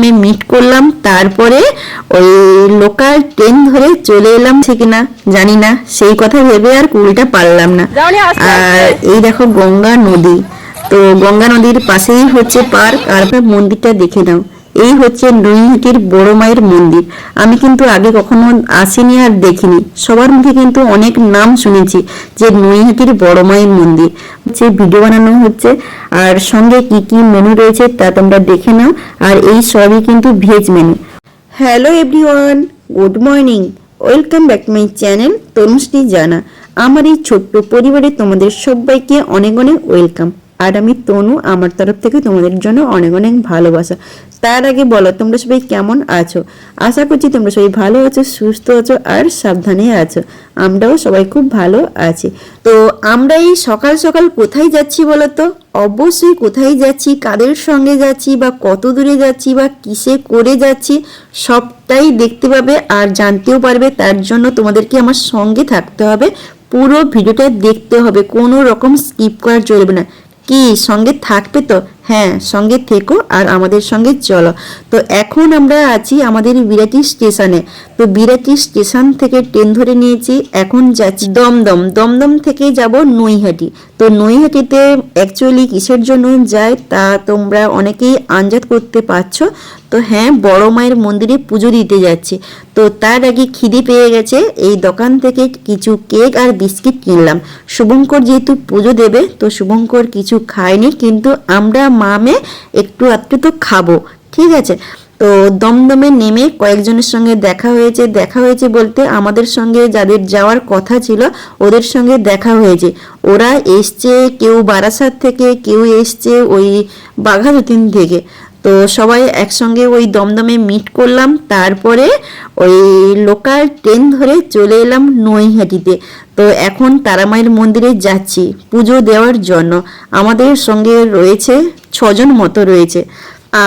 দমদমে মিট করলাম, তারপরে ওই লোকাল ট্রেন ধরে চলে এলাম কিনা জানি না, সেই কথা ভেবে আর কুড়িটা পারলাম না। আর এই দেখো গঙ্গা নদী, তো গঙ্গা নদীর পাশেই হচ্ছে পার্ক। আর মন্দিরটা দেখে নাও, এই হচ্ছে নৈহাটির বড় মায়ের মন্দির। আমি কিন্তু আগে কখনো আসিনি আর দেখিনি, সবার মুখে কিন্তু অনেক নাম শুনেছি যে নৈহাটির বড় মায়ের মন্দির হচ্ছে। ভিডিও বানানো হচ্ছে আর সঙ্গে কি কি মেনু রয়েছে তা তোমরা দেখে নাও। আর এই সবই কিন্তু veg menu. Hello everyone, good morning, welcome back to my channel Tanushree জানা। আমার এই ছোট্ট পরিবারে তোমাদের সবাইকে অনেক অনেক ওয়েলকাম। আর আমি তনু, আমার তরফ থেকে তোমাদের জন্য অনেক অনেক ভালোবাসা। তার আগে বলো তোমরা সবাই কেমন আছো? আশা করছি তোমরা সবাই ভালো আছো, সুস্থ আছো আর সাবধানে আছো। আমরাও সবাই খুব ভালো আছি। তো আমরা এই সকাল সকাল কোথায় যাচ্ছি বলো তো? অবশ্যই কোথায় যাচ্ছি, কাদের সঙ্গে যাচ্ছি, বা কত দূরে যাচ্ছি, বা কিসে করে যাচ্ছি, সবটাই দেখতে পাবে আর জানতেও পারবে। তার জন্য তোমাদেরকে আমার সঙ্গে থাকতে হবে, পুরো ভিডিওটা দেখতে হবে, কোনো রকম স্কিপ করা চলবে না। কি সঙ্গে থাকবে তো? হ্যাঁ, সঙ্গে থেকো আর আমাদের সঙ্গে চলো। তো এখন আমরা আছি আমাদের বিরাটি স্টেশনে। তো বিরাটি স্টেশন থেকে ট্রেন ধরে নিয়েছি, এখন যাচ্ছি দমদম। দমদম থেকে যাব নৈহাটি। তো নৈহাটিতে অ্যাকচুয়ালি কিসের জন্য যায় তা তোমরা অনেকেই আন্দাজ করতে পারছো। তো হ্যাঁ, বড় মায়ের মন্দিরে পুজো দিতে যাচ্ছি। তো তার আগে খিদে পেয়ে গেছে, এই দোকান থেকে কিছু কেক আর বিস্কিট কিনলাম। শুভঙ্কর যেহেতু পুজো দেবে, তো শুভঙ্কর কিছু খায়নি, কিন্তু আমরা মামে একটু একটু তো খাবো, ঠিক আছে। তো দমদমে নেমে কয়েকজনের সঙ্গে দেখা হয়েছে বলতে আমাদের সঙ্গে যাদের যাওয়ার কথা ছিল ওদের সঙ্গে দেখা হয়েছে। ওরা এসছে কেউ বারাসাত থেকে, কেউ এসছে ওই বাঘাযতীন থেকে। তো সবাই একসঙ্গে ওই দমদমে মিট করলাম, তারপরে ওই লোকাল ট্রেন ধরে চলে এলাম নৈহাটিতে। তো এখন তারামায়ের মন্দিরে যাচ্ছি পুজো দেওয়ার জন্য। আমাদের সঙ্গে রয়েছে 6জন মতো রয়েছে।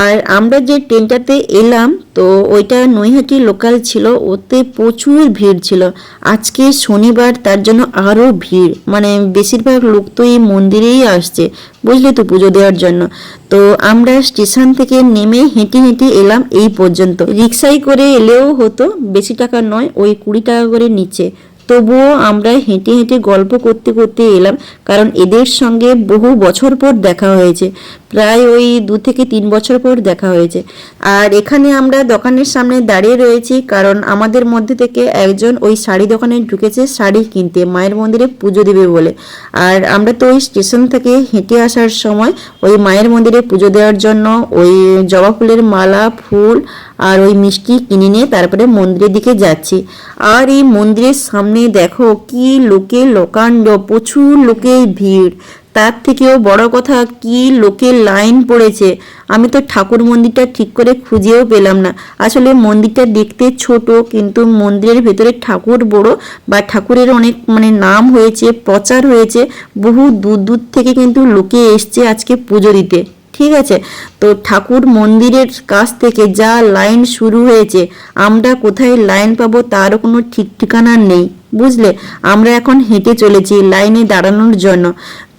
আর আমরা যে ট্রেনটাতে এলাম তো ওইটা নৈহাটি লোকাল ছিল, ওতে প্রচুর ভিড় ছিল। আজকে শনিবার, তার জন্য আরও ভিড়, মানে বেশিরভাগ লোক তো এই মন্দিরেই আসছে, বুঝলে তো, পুজো দেওয়ার জন্য। তো আমরা স্টেশন থেকে নেমে হেঁটে হেঁটে এলাম এই পর্যন্ত। রিক্সায় করে এলেও হতো, বেশি টাকা নয়, ওই 20 টাকা করে নিচে। তবুও আমরা হেঁটে হেঁটে গল্প করতে করতে এলাম, কারণ এদের সঙ্গে বহু বছর পর দেখা হয়েছে, প্রায় ওই 2 থেকে 3 বছর পর দেখা হয়েছে। আর এখানে আমরা দোকানের সামনে দাঁড়িয়ে রয়েছি, কারণ আমাদের মধ্যে থেকে একজন ওই শাড়ি দোকানে ঢুকেছে শাড়ি কিনতে, মায়ের মন্দিরে পুজো দেবে বলে। আর আমরা তো ওই স্টেশন থেকে হেঁটে আসার সময় ওই মায়ের মন্দিরে পুজো দেওয়ার জন্য ওই জবা ফুলের মালা, ফুল আর ওই মিষ্টি কিনে নিয়ে তারপরে মন্দিরের দিকে যাচ্ছি। আর এই মন্দিরের সামনে দেখো কি লোকের লোকান্ড, প্রচুর লোকের ভিড়। তার থেকেও বড় কথা কি লোকের লাইন পড়েছে। আমি তো ঠাকুর মন্দিরটা ঠিক করে খুঁজেও পেলাম না। আসলে মন্দিরটা দেখতে ছোট, কিন্তু মন্দিরের ভেতরে ঠাকুর বড়, বা ঠাকুরের অনেক মানে নাম হয়েছে, প্রচার হয়েছে, বহু দূর দূর থেকে কিন্তু লোকে এসছে আজকে পুজো দিতে, ঠিক আছে। তো ঠাকুর মন্দিরের কাছ থেকে যা লাইন শুরু হয়েছে, আমরা কোথায় লাইন পাবো তারও কোনো ঠিক ঠিকানা নেই, বুঝলে। আমরা এখন হেঁটে চলেছি লাইনে দাঁড়ানোর জন্য।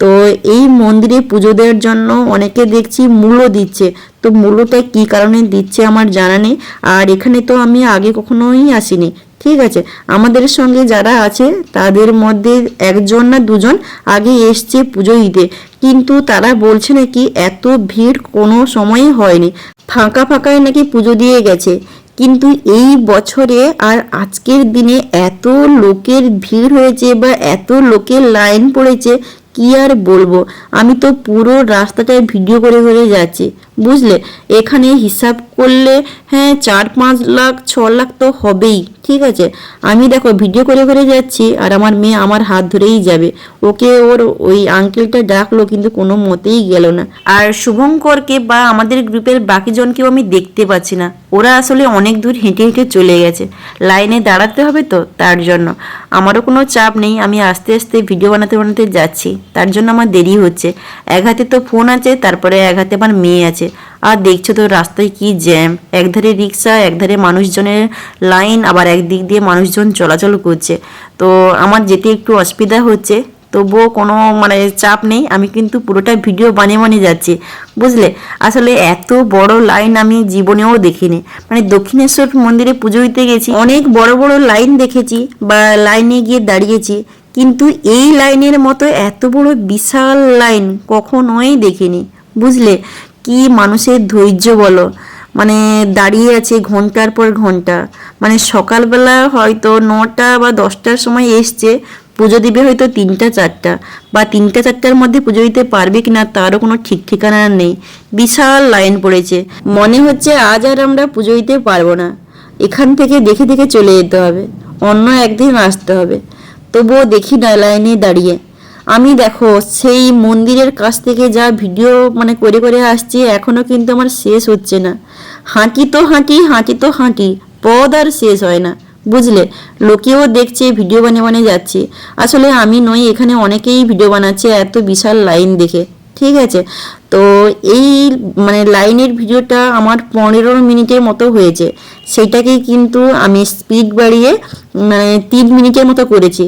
তো এই মন্দিরে পুজো দেওয়ার জন্য অনেকে দেখছি মূল্য দিচ্ছে। তো মূল্যটা কি কারণে দিচ্ছে আমার জানা নেই। আর এখানে তো আমি আগে কখনোই আসিনি, ঠিক আছে। আমাদের সঙ্গে যারা আছে তাদের মধ্যে 1জন না 2জন আগে এসছে পুজো দিতে, কিন্তু তারা বলছে নাকি এত ভিড় কোনো সময়ই হয়নি, ফাঁকা ফাঁকায় নাকি পুজো দিয়ে গেছে। কিন্তু এই বছরে আর আজকের দিনে এত লোকের ভিড় হয়েছে বা এত লোকের লাইন পড়েছে, কি আর বলবো। আমি তো পুরো রাস্তাটায় ভিডিও করে করে যাচ্ছি, বুঝলে। এখানে হিসাব করলে হ্যাঁ 4-5 লাখ 6 লাখ তো হবেই, ঠিক আছে। আমি দেখো ভিডিও করে করে যাচ্ছি, আর আমার মেয়ে আমার হাত ধরেই যাবে। ওকে ওর ওই আঙ্কেলটা ডাকলো, কিন্তু কোনো মতেই গেল না। আর শুভঙ্করকে বা আমাদের গ্রুপের বাকি জনকেও আমি দেখতে পাচ্ছি না, ওরা আসলে অনেক দূর হেঁটে হেঁটে চলে গেছে। লাইনে দাঁড়াতে হবে তো, তার জন্য আমারও কোনো চাপ নেই, আমি আস্তে আস্তে ভিডিও বানাতে বানাতে যাচ্ছি, তার জন্য আমার দেরি হচ্ছে। এক হাতে তো ফোন আছে, তারপরে এক হাতে আমার মেয়ে আছে। আর দেখছো তো রাস্তায় কি জ্যাম, একধারে রিক্সা, একধারে মানুষজনের লাইন, আবার একদিক দিয়ে মানুষজন চলাচল করছে। তো আমার যেতে একটু অসুবিধা হচ্ছে, তবুও কোনো মানে চাপ নেই, আমি কিন্তু পুরোটা ভিডিও বানিয়ে বানিয়ে যাচ্ছি, বুঝলে। আসলে এত বড় লাইন আমি জীবনেও দেখিনি। মানে দক্ষিণেশ্বর মন্দিরে পুজো দিতে গেছি, অনেক বড় বড় লাইন দেখেছি বা লাইনে গিয়ে দাঁড়িয়েছি, কিন্তু এই লাইনের মতো এত বড় বিশাল লাইন কখনোই দেখিনি, বুঝলে। কি মানুষের ধৈর্য বলো, মানে দাঁড়িয়ে আছে ঘন্টার পর ঘন্টা। মানে সকালবেলা হয়তো 9টা বা 10টার সময় এসছে, পুজো দিবে হয়তো 3টা 4টা, বা 3টা 4টার মধ্যে পুজো দিতে পারবে কিনা তারও কোনো ঠিক ঠিকানা নেই। বিশাল লাইন পড়েছে, মনে হচ্ছে আজ আর আমরা পুজো দিতে পারবো না, এখান থেকে দেখে দেখে চলে যেতে হবে, অন্য একদিন আসতে হবে। তবুও দেখি না লাইনে দাঁড়িয়ে। আমি দেখো সেই মন্দিরের কাছ থেকে যা ভিডিও মানে করে করে আসছি, এখনো কিন্তু আমার শেষ হচ্ছে না। হাঁটি তো হাঁটি, হাঁটি তো হাঁটি, পথ আর শেষ হয় না, বুঝলে। লোকেও দেখছে, ভিডিও বানিয়ে বানিয়ে যাচ্ছে। আসলে আমি নই, এখানে অনেকেই ভিডিও বানাচ্ছে এত বিশাল লাইন দেখে, ঠিক আছে। তো এই মানে লাইনের ভিডিওটা আমার 15 মিনিটের মতো হয়েছে, সেইটাকেই কিন্তু আমি স্পিড বাড়িয়ে মানে 3 মিনিটের মতো করেছি।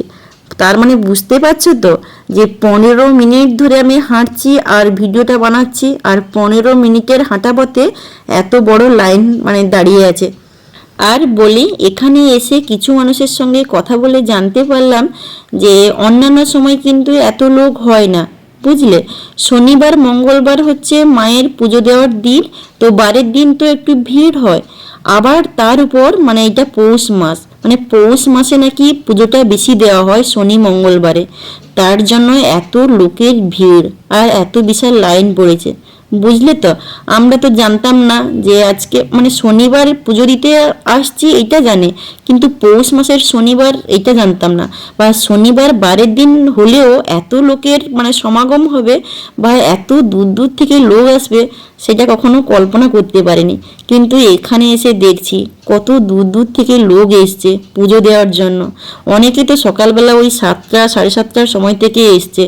তার মানে বুঝতে পারছো তো যে 15 মিনিট ধরে আমি হাঁটছি আর ভিডিওটা বানাচ্ছি, আর 15 মিনিটের হাঁটা পথে এত বড় লাইন মানে দাঁড়িয়ে আছে। আর বলি, এখানে এসে কিছু মানুষের সঙ্গে কথা বলে জানতে পারলাম যে অন্যান্য সময় কিন্তু এত লোক হয় না, বুঝলে। শনিবার মঙ্গলবার হচ্ছে মায়ের পুজো দেওয়ার দিন, তো বারের দিন তো একটু ভিড় হয়। আবার তার উপর মানে এটা পৌষ মাস, মানে পৌষ মাসে নাকি পুজোটা বেশি দেওয়া হয় শনি মঙ্গলবারে, তার জন্য এত লোকের ভিড় আর এত বিশাল লাইন পড়েছে, বুঝলে তো। আমরা তো জানতাম না যে আজকে মানে শনিবার পুজো দিতে আসছি এটা জানে, কিন্তু পৌষ মাসের শনিবার এটা জানতাম না, বা শনিবার বারের দিন হলেও এত লোকের মানে সমাগম হবে বা এত দূর দূর থেকে লোক আসবে সেটা কখনো কল্পনা করতে পারিনি। কিন্তু এখানে এসে দেখছি কত দূর দূর থেকে লোক এসছে পুজো দেওয়ার জন্য। অনেকে তো সকালবেলা ওই 7টা 7:30টার সময় থেকে এসছে,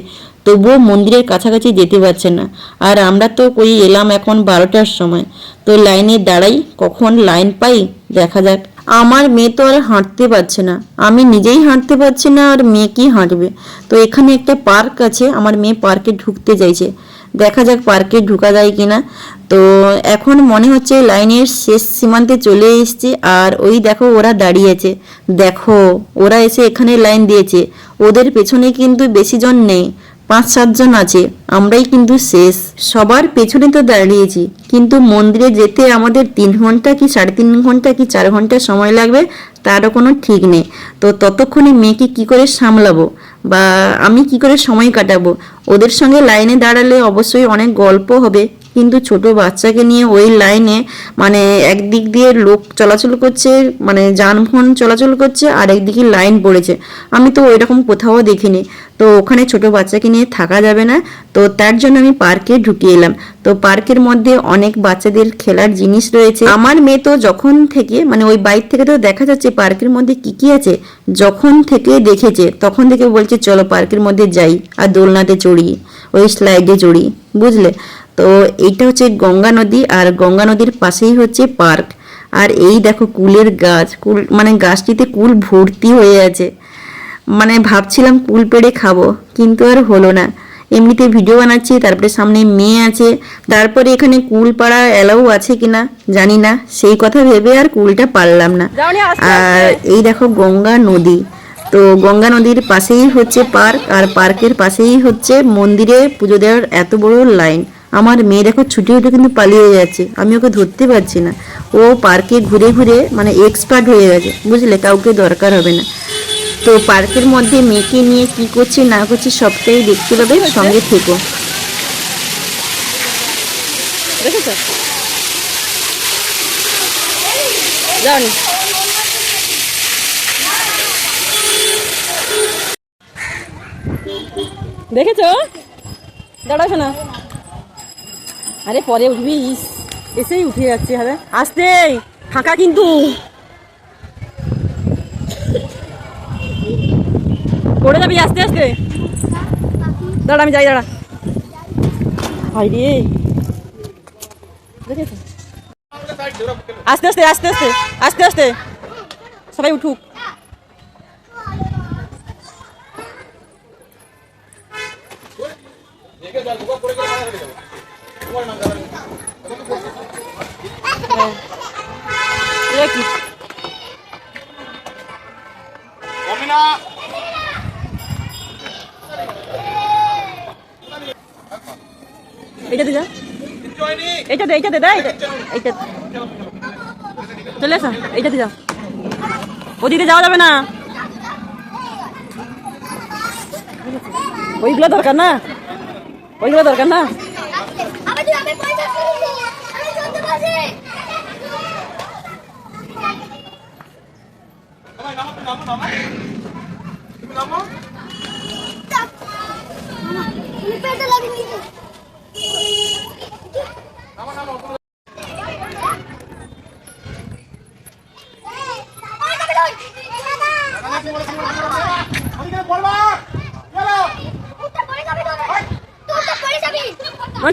তবুও মন্দিরের কাছাকাছি যেতে পারছে না। আর আমরা তো কই এলাম এখন 12টার সময়, তো লাইনে দাঁড়াই, কখন লাইন পাই দেখা যাক। আমার মেয়ে তো আর হাঁটতে পারছে না, আমি নিজেই হাঁটতে পারছি না, আর মেয়ে কি হাঁটবে। তো এখানে একটা পার্ক আছে, আমার মেয়ে পার্কে ঢুকতে চাইছে, দেখা যাক পার্কে ঢুকা যায় কিনা। তো এখন মনে হচ্ছে লাইনের শেষ সীমান্তে চলে এসেছি, আর ওই দেখো ওরা দাঁড়িয়েছে, দেখো ওরা এসে এখানে লাইন দিয়েছে, ওদের পেছনে কিন্তু বেশি জন নেই, 5-7 জন আছে, আমরাই কিন্তু শেষ। সবার পেছনে তো দাঁড়িয়েছি, কিন্তু মন্দিরে যেতে আমাদের 3 ঘন্টা কি 3.5 ঘন্টা কি 4 ঘন্টা সময় লাগবে তারও কোনো ঠিক নেই। তো ততক্ষণে মেয়েকে কি করে সামলাবো বা আমি কি করে সময় কাটাবো। ওদের সঙ্গে লাইনে দাঁড়ালে অবশ্যই অনেক গল্প হবে, কিন্তু ছোট বাচ্চাকে নিয়ে ওই লাইনে মানে একদিক দিয়ে লোক চলাচল করছে, মানে যানবাহন চলাচল করছে, আর একদিকে লাইন পড়েছে, আমি তো ওইরকম কোথাও দেখিনি। তো ওখানে ছোট বাচ্চাকে নিয়ে থাকা যাবে না, তো তার জন্য আমি পার্কে ঢুকে এলাম। তো পার্কের মধ্যে অনেক বাচ্চাদের খেলার জিনিস রয়েছে। আমার মেয়ে তো যখন থেকে মানে ওই বাইরে থেকে তো দেখা যাচ্ছে পার্কের মধ্যে কি কি আছে, যখন থেকে দেখেছে তখন থেকে বলছে চলো পার্কের মধ্যে যাই, আর দোলনাতে চড়ি, ওই স্লাইডে চড়ি, বুঝলে। তো এইটা হচ্ছে গঙ্গা নদী, আর গঙ্গা নদীর পাশেই হচ্ছে পার্ক। আর এই দেখো কুলের গাছ, কুল মানে গাছটিতে কুল ভর্তি হয়ে আছে, মানে ভাবছিলাম কুল পেড়ে খাবো, কিন্তু আর হলো না। এমনিতে ভিডিও বানাচ্ছি, তারপরে সামনে মেয়ে আছে, তারপরে এখানে কুল পাড়া এলাও আছে কিনা জানি না, সেই কথা ভেবে আর কুলটা পারলাম না। আর এই দেখো গঙ্গা নদী, তো গঙ্গা নদীর পাশেই হচ্ছে পার্ক, আর পার্কের পাশেই হচ্ছে মন্দিরে পুজো দেওয়ার এত বড় লাইন। আমার মেয়ে দেখো ছুটে ছুটে কিন্তু পালিয়ে যাচ্ছে, আমি ওকে ধরতে পারছি না। ও পার্কে ঘুরে ঘুরে মানে এক্সপার্ট হয়ে গেছে, বুঝলে, কাউকে দরকার হবে না। তো পার্কের মধ্যে মেয়েকে নিয়ে কি করছে না করছে সবটাই দেখতে পাবে, সঙ্গে থেকো। দেখেছো, দাঁড়াছো না, আরে পরে উঠবি, এসেই উঠে যাচ্ছে, হ্যাঁ আসতে ফাঁকা কিন্তু, পড়ে যাবি আস্তে আস্তে, দাঁড়া আমি যাই, দাঁড়া ভাই রে, দেখেছো, আস্তে আস্তে আস্তে আস্তে আস্তে আস্তে, সবাই উঠুক। এটা কি এইটা দিদা এইটা দে দা এইটা চলে আসা এইটা দিদা ওদিকে যাওয়া যাবে না ওইগুলো দরকার না ওইগুলো দরকার না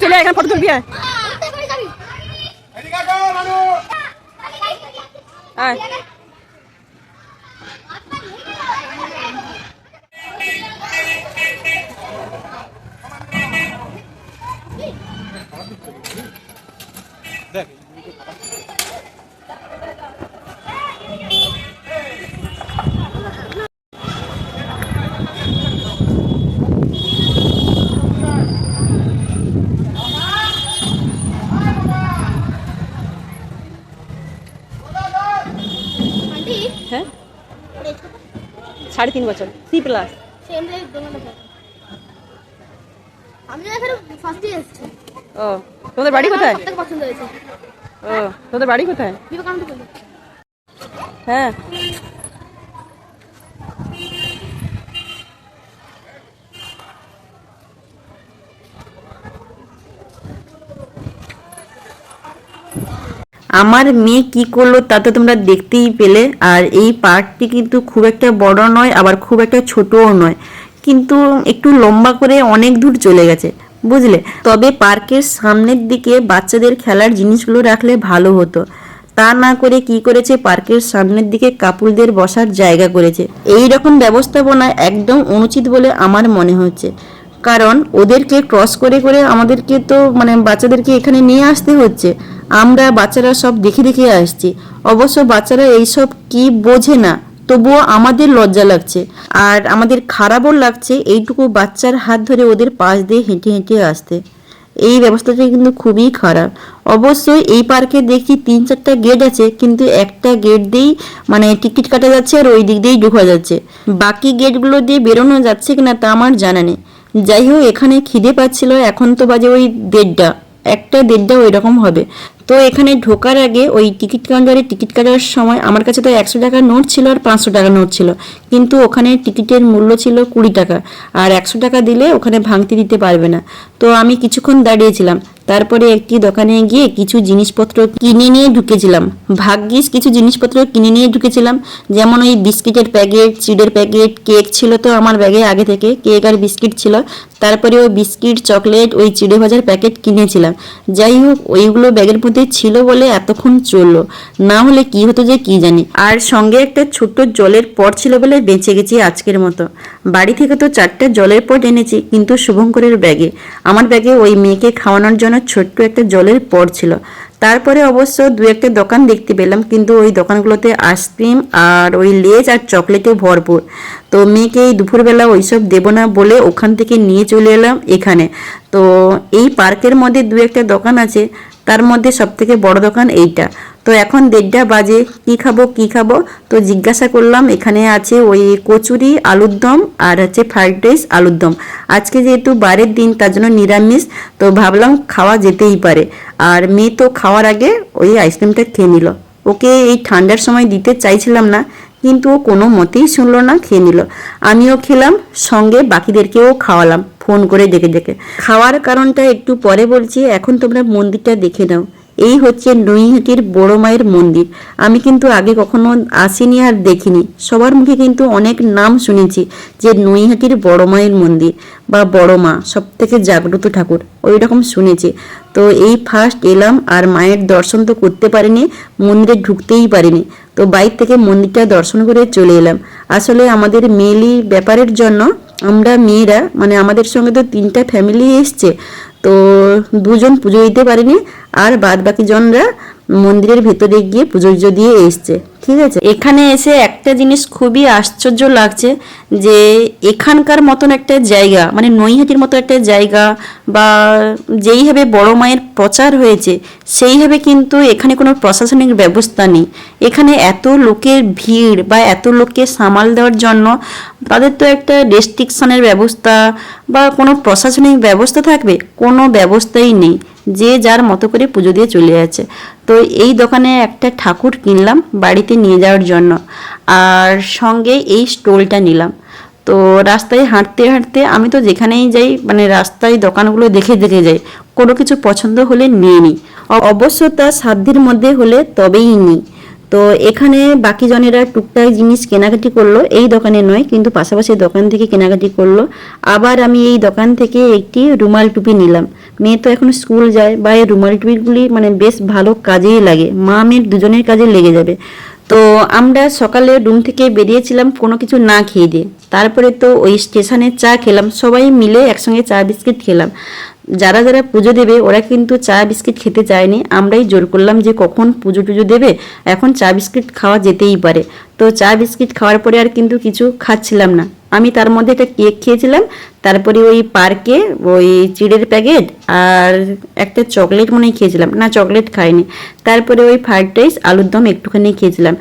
চলে এখানে ফটো তুলবি হ্যাঁ 3.5 বছর C+। আমি এখানে ফার্স্ট ইয়ার এসেছি। ও তোদের বাড়ি কোথায়? সবথেকে পছন্দ হয়েছে। ও তোদের বাড়ি কোথায়? বিবেকানন্দ কলেজ। হ্যাঁ আমার মেয়ে কি করলো তা তো তোমরা দেখতেই পেলে। আর এই পার্কটি কিন্তু খুব একটা বড় নয়, আবার খুব একটা ছোটও নয়, কিন্তু একটু লম্বা করে অনেক দূর চলে গেছে, বুঝলে। তবে পার্কের সামনের দিকে বাচ্চাদের খেলার জিনিসগুলো রাখলে ভালো হতো। তা না করে কি করেছে, পার্কের সামনের দিকে কাপলদের বসার জায়গা করেছে। এই রকম ব্যবস্থাপনা একদম অনুচিত বলে আমার মনে হচ্ছে, কারণ ওদেরকে ক্রস করে করে আমাদেরকে তো বাচ্চাদেরকে এখানে নিয়ে আসতে হচ্ছে। আমরা বাচ্চারা সব দেখে দেখে আসছি, অবশ্য বাচ্চারা এইসব কি বোঝে না, তবুও আমাদের লজ্জা লাগছে আর আমাদের খারাপও লাগছে এইটুকু বাচ্চার হাত ধরে ওদের পাশ দিয়ে হেঁটে হেঁটে আসতে। এই ব্যবস্থাটা কিন্তু খুবই খারাপ। অবশ্যই এই পার্কে দেখি 3-4টা গেট আছে, কিন্তু একটা গেট দিয়েই টিকিট কাটা যাচ্ছে আর ওই দিক দিয়েই ঢোকা যাচ্ছে, বাকি গেটগুলো দিয়ে বেরোনো যাচ্ছে কিনা তা আমার জানা নেই। যাই হোক, এখানে খিদে পাচ্ছিল, এখন তো বাজে ওই 1:30 ওই রকম হবে। তো এখানে ঢোকার আগে ওই টিকিট কাউন্টারে টিকিট কাটার সময় আমার কাছে তো 100 টাকার নোট ছিল আর 500 টাকার নোট ছিল, কিন্তু ওখানে টিকিটের মূল্য ছিল 20 টাকা, আর 100 টাকা দিলে ওখানে ভাঙতি দিতে পারবে না। তো আমি কিছুক্ষণ দাঁড়িয়েছিলাম, তারপরে একটি দোকানে গিয়ে কিছু জিনিসপত্র কিনে নিয়ে ঢুকেছিলাম। ভাগ্যিস কিছু জিনিসপত্র কিনে নিয়ে ঢুকেছিলাম, যেমন ওই বিস্কিটের প্যাকেট, চিড়ের প্যাকেট, কেক ছিল তো আমার ব্যাগে আগে থেকে, কেক আর বিস্কিট ছিল। তারপরে ওই বিস্কিট, চকলেট, ওই চিড়ে ভাজার প্যাকেট কিনেছিলাম। যাই হোক, ওইগুলো ব্যাগের মধ্যে ছিল বলে এতক্ষণ চললো, না হলে কি হতো যে কি জানি। আর সঙ্গে একটা ছোট্ট জলের পট ছিল বলে বেঁচে গেছি আজকের মতো। বাড়ি থেকে তো 4টা জলের পট এনেছি, কিন্তু শুভঙ্করের ব্যাগে, আমার ব্যাগে ওই মেয়েকে খাওয়ানোর জন্য ছোট্ট একটা জলের পট ছিল। তারপরে অবশ্য 2-1টা দোকান দেখতে পেলাম, কিন্তু ওই দোকানগুলোতে আইসক্রিম আর ওই লেজ আর চকলেটে ভরপুর। তো মেয়েকে এই দুপুরবেলা ওইসব দেবো না বলে ওখান থেকে নিয়ে চলে এলাম এখানে। তো এই পার্কের মধ্যে 2-1টা দোকান আছে, তার মধ্যে সবথেকে বড় দোকান এইটা। তো এখন 1:30 বাজে, কি খাবো তো জিজ্ঞাসা করলাম। এখানে আছে ওই কচুরি, আলুর দম আর হচ্ছে ফ্রাইড রাইস, আলুর দম। আজকে যেহেতু বারের দিন, তার জন্য নিরামিষ, তো ভাবলাম খাওয়া যেতেই পারে। আর মেয়ে তো খাওয়ার আগে ওই আইসক্রিমটা খেয়ে নিল। ওকে এই ঠান্ডার সময় দিতে চাইছিলাম না, কিন্তু ও কোনো মতেই শুনলো না, খেয়ে নিল। আমিও খেলাম, সঙ্গে বাকিদেরকেও খাওয়ালাম ফোন করে ডেকে ডেকে। খাওয়ার কারণটা একটু পরে বলছি, এখন তোমরা মন্দিরটা দেখে নাও। এই হচ্ছে নৈহাটির বড় মায়ের মন্দির। আমি কিন্তু আগে কখনো আসিনি আর দেখিনি, সবার মুখে কিন্তু অনেক নাম শুনেছি যে নৈহাটির বড় মায়ের মন্দির বা বড় মা সব থেকে জাগ্রত ঠাকুর, ওই রকম শুনেছি। তো এই ফার্স্ট এলাম, আর মায়ের দর্শন তো করতে পারিনি, মন্দিরে ঢুকতেই পারিনি। তো বাইরে থেকে মন্দিরটা দর্শন করে চলে এলাম। আসলে আমাদের মেলি ব্যাপারের জন্য আমরা মেয়েরা মানে আমাদের সঙ্গে তো 3টা ফ্যামিলি এসছে, তো 2জন পুজো দিতে পারেনি, আর বাদ বাকি জনরা মন্দিরের ভেতরে গিয়ে পুজো দিয়ে এসছে। ঠিক আছে, এখানে এসে একটা জিনিস খুবই আশ্চর্য লাগছে যে এখানকার মতন একটা জায়গা মানে নৈহাটির মতো একটা জায়গা বা যেইভাবে বড় মায়ের প্রচার হয়েছে সেইভাবে কিন্তু এখানে কোনো প্রশাসনিক ব্যবস্থা নেই। এখানে এত লোকের ভিড় বা এত লোককে সামাল দেওয়ার জন্য তাদের তো একটা রেস্ট্রিকশনের ব্যবস্থা বা কোনো প্রশাসনিক ব্যবস্থা থাকবে, কোনো ব্যবস্থাই নেই, যে যার মতো করে পুজো দিয়ে চলে যাচ্ছে। তো এই দোকানে একটা ঠাকুর কিনলাম বাড়িতে নিয়ে যাওয়ার জন্য, আর সঙ্গে এই স্টোলটা নিলাম। তো রাস্তায় হাঁটতে হাঁটতে আমি তো যেখানেই যাই মানে রাস্তায় দোকানগুলো দেখে দেখে যাই, কোনো কিছু পছন্দ হলে নিয়ে নিই, অবশ্য তা সাধ্যের মধ্যে হলে তবেই নিই। তো এখানে বাকি জনেরা টুকটাক জিনিস কেনাকাটি করলো, এই দোকানে নয় কিন্তু পাশাপাশি দোকান থেকে কেনাকাটি করলো। আবার আমি এই দোকান থেকে একটি রুমাল টুপি নিলাম, মেয়ে তো এখন স্কুল যায় বা এই রুমাল টুপিগুলি মানে বেশ ভালো কাজেই লাগে, মা মেয়ের দুজনের কাজে লেগে যাবে। তো আমরা সকালে রুম থেকে বেরিয়েছিলাম কোনো কিছু না খেয়ে দিয়ে, তারপরে তো ওই স্টেশনে চা খেলাম, সবাই মিলে একসঙ্গে চা বিস্কিট খেলাম। যারা যারা পুজো দেবে ওরা কিন্তু চা বিস্কিট খেতে চায়নি, আমরাই জোর করলাম যে কখন পুজো টুজো দেবে, এখন চা বিস্কিট খাওয়া যেতেই পারে। তো চা বিস্কিট খাওয়ার পরে আর কিন্তু কিছু খাচ্ছিলাম না, আমি তার মধ্যে একটা কেক খেয়েছিলাম, তারপরে ওই পার্কে ওই চিড়ের প্যাকেট আর একটা চকলেট মনে হয় খেয়েছিলাম, না চকলেট খাইনি, তারপরে ওই ফ্রাইড রাইস আলুর দম একটুখানি খেয়েছিলাম।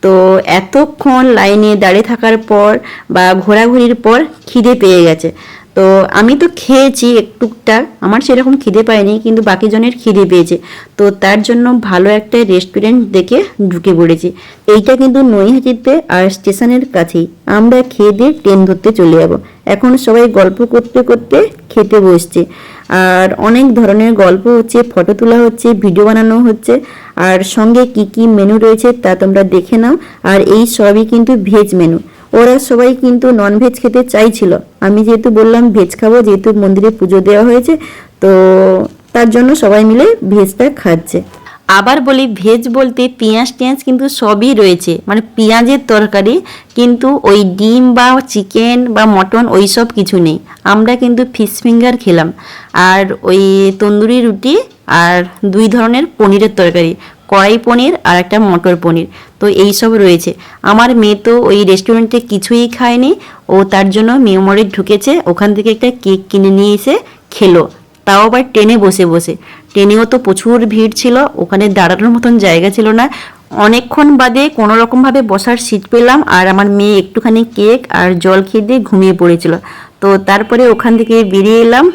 তো এতক্ষণ লাইনে দাঁড়িয়ে থাকার পর বা ঘোরাঘুরির পর খিদে পেয়ে গেছে। তো আমি তো খেয়েছি একটুকটাক, আমার সেরকম খিদে পায়নি কিন্তু বাকি জনের খিদে পেয়েছে, তো তার জন্য ভালো একটা রেস্টুরেন্ট দেখে ঢুকে পড়েছি। এইটা কিন্তু নৈহাটিতে আর স্টেশনের কাছেই, আমরা খেয়ে দিয়ে ট্রেন ধরতে চলে যাব। এখন সবাই গল্প করতে করতে খেতে বসছে, আর অনেক ধরনের গল্প হচ্ছে, ফটো তোলা হচ্ছে, ভিডিও বানানো হচ্ছে, আর সঙ্গে কি কি মেনু রয়েছে তা তোমরা দেখে নাও। আর এই সবই কিন্তু ভেজ মেনু, ওরা সবাই কিন্তু ননভেজ খেতে চাইছিল, আমি যেহেতু বললাম ভেজ খাবো, যেহেতু মন্দিরে পুজো দেওয়া হয়েছে, তো তার জন্য সবাই মিলে ভেজটা খাচ্ছে। আবার বলি ভেজ বলতে পেঁয়াজ টেঁয়াজ কিন্তু সবই রয়েছে, মানে পেঁয়াজের তরকারি, কিন্তু ওই ডিম বা চিকেন বা মটন ওই সব কিছু নেই। আমরা কিন্তু ফিশ ফিঙ্গার খেলাম, আর ওই তন্দুরি রুটি, আর 2 ধরনের পনিরের তরকারি, কড়াই পনির আর একটা মটর পনির, তো এই সব রয়েছে। আমার মেয়ে তো ওই রেস্টুরেন্টে কিছুই খায়নি, ও তার জন্য মেমোরে ঢুকেছে, ওখান থেকে একটা কেক কিনে নিয়ে এসে খেলো, তাও আবার ট্রেনে বসে বসে। ট্রেনেও তো প্রচুর ভিড় ছিল, ওখানে দাঁড়ানোর মতন জায়গা ছিল না, অনেকক্ষণ বাদে কোনো রকমভাবে বসার সিট পেলাম, আর আমার মেয়ে একটুখানি কেক আর জল খেয়ে দিয়ে ঘুমিয়ে পড়েছিল। তো তারপরে ওখান থেকে বেরিয়ে এলাম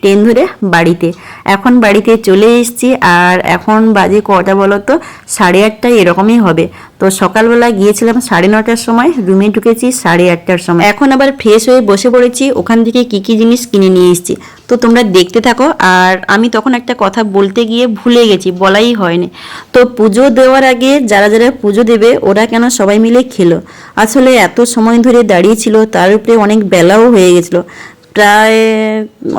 ট্রেন ধরে বাড়িতে। এখন বাড়িতে চলে এসেছি, আর এখন বাজে কটা বলো তো, 8:30 এরকমই হবে। তো সকালবেলা গিয়েছিলাম 9:30টার সময়, রুমে ঢুকেছি 8:30টার সময়। এখন আবার ফ্রেশ হয়ে বসে পড়েছি, ওখান থেকে কি কি জিনিস কিনে নিয়ে এসেছি তো তোমরা দেখতে থাকো। আর আমি তখন একটা কথা বলতে গিয়ে ভুলে গেছি, বলাই হয়নি। তো পুজো দেওয়ার আগে যারা যারা পুজো দেবে ওরা কেন সবাই মিলে খেলো, আসলে এত সময় ধরে দাঁড়িয়েছিল, তার উপরে অনেক বেলাও হয়ে গেছিলো, প্রায়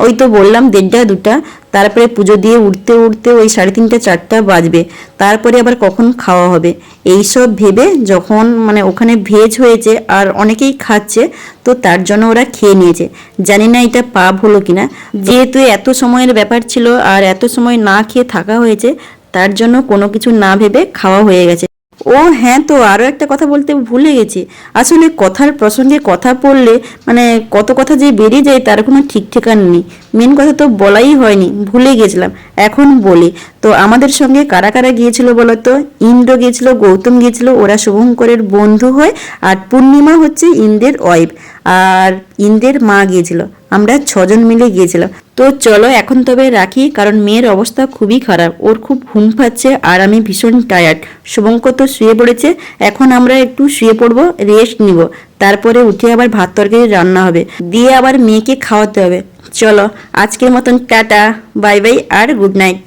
ওই তো বললাম 1:30 2টা, তারপরে পুজো দিয়ে উঠতে উঠতে ওই 3:30 4টা বাজবে, তারপরে আবার কখন খাওয়া হবে এই সব ভেবে যখন মানে ওখানে ভেজ হয়েছে আর অনেকেই খাচ্ছে, তো তার জন্য ওরা খেয়ে নিয়েছে। জানি না এটা পাপ হলো কিনা, যেহেতু এত সময়ের ব্যাপার ছিল আর এত সময় না খেয়ে থাকা হয়েছে, তার জন্য কোনো কিছু না ভেবে খাওয়া হয়ে গেছে। ও হ্যাঁ, তো আরও একটা কথা বলতে ভুলে গেছি, আসলে কথার প্রসঙ্গে কথা পড়লে মানে কত কথা যে বেরিয়ে যায় তার কোনো ঠিক ঠিকানা নেই, মেন কথা তো বলাই হয়নি, ভুলে গেছিলাম, এখন বলি। তো আমাদের সঙ্গে কারা কারা গিয়েছিল বলো তো, ইন্দ্র গিয়েছিল, গৌতম গিয়েছিল, ওরা শুভঙ্করের বন্ধু হয়, আর পূর্ণিমা হচ্ছে ইন্দ্রের ওয়াইফ, আর ইন্দ্রের মা গিয়েছিল, আমরা 6জন মিলে গিয়েছিলাম। তো চলো এখন তবে রাখি, কারণ মেয়ের অবস্থা খুবই খারাপ, ওর খুব ঘুম পাচ্ছে আর আমি ভীষণ টায়ার্ড। শুভঙ্কর তো শুয়ে পড়েছে, এখন আমরা একটু শুয়ে পড়বো, রেস্ট নিব, তারপরে উঠে আবার ভাত তরকারি রান্না হবে, দিয়ে আবার মেয়েকে খাওয়াতে হবে। চলো আজকের মতন টাটা, বাই বাই আর গুড নাইট।